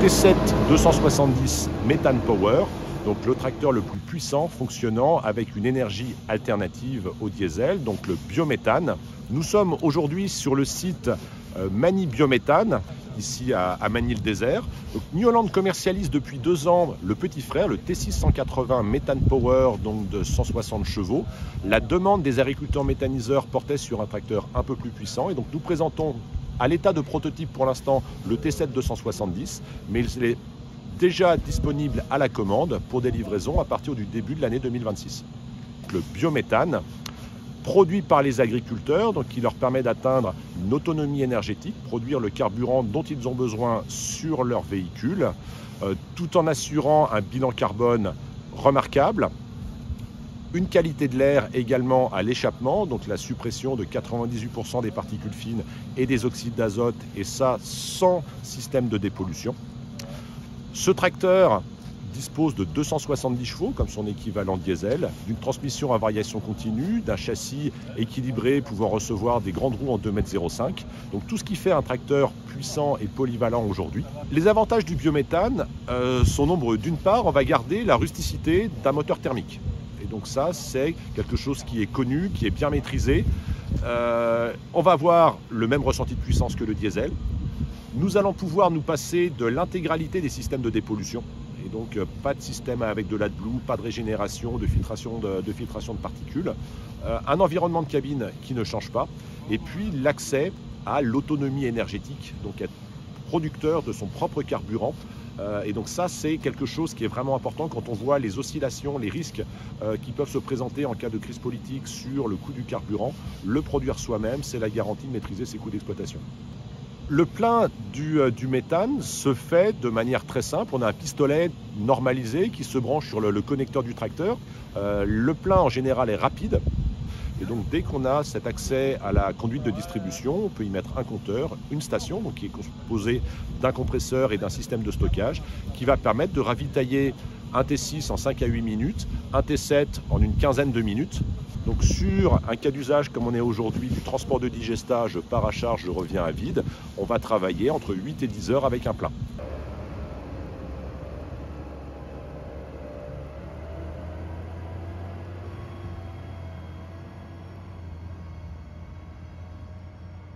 T7 270 Methane Power, donc le tracteur le plus puissant fonctionnant avec une énergie alternative au diesel, donc le biométhane. Nous sommes aujourd'hui sur le site Magny Biométhane, ici à Magny-le-Désert. New Holland commercialise depuis 2 ans le petit frère, le T6 180 Methane Power, donc de 160 chevaux. La demande des agriculteurs méthaniseurs portait sur un tracteur un peu plus puissant, et donc nous présentons à l'état de prototype pour l'instant le T7 270, mais il est déjà disponible à la commande pour des livraisons à partir du début de l'année 2026. Le biométhane, produit par les agriculteurs, donc qui leur permet d'atteindre une autonomie énergétique, produire le carburant dont ils ont besoin sur leur véhicule, tout en assurant un bilan carbone remarquable, une qualité de l'air également à l'échappement, donc la suppression de 98% des particules fines et des oxydes d'azote, et ça sans système de dépollution. Ce tracteur dispose de 270 chevaux comme son équivalent diesel, d'une transmission à variation continue, d'un châssis équilibré pouvant recevoir des grandes roues en 2,05 m. Donc tout ce qui fait un tracteur puissant et polyvalent aujourd'hui. Les avantages du biométhane sont nombreux. D'une part, on va garder la rusticité d'un moteur thermique. Et donc ça, c'est quelque chose qui est connu, qui est bien maîtrisé. On va avoir le même ressenti de puissance que le diesel. Nous allons pouvoir nous passer de l'intégralité des systèmes de dépollution. Et donc pas de système avec de l'AdBlue, pas de régénération, de filtration de particules. Un environnement de cabine qui ne change pas. Et puis l'accès à l'autonomie énergétique, donc être producteur de son propre carburant. Et donc ça, c'est quelque chose qui est vraiment important quand on voit les oscillations, les risques qui peuvent se présenter en cas de crise politique sur le coût du carburant. Le produire soi-même, c'est la garantie de maîtriser ses coûts d'exploitation. Le plein du méthane se fait de manière très simple. On a un pistolet normalisé qui se branche sur le connecteur du tracteur. Le plein en général est rapide. Et donc dès qu'on a cet accès à la conduite de distribution, on peut y mettre un compteur, une station donc qui est composée d'un compresseur et d'un système de stockage qui va permettre de ravitailler un T6 en 5 à 8 minutes, un T7 en une quinzaine de minutes. Donc sur un cas d'usage comme on est aujourd'hui du transport de digestage, je pars à charge, je reviens à vide, on va travailler entre 8 et 10 heures avec un plein.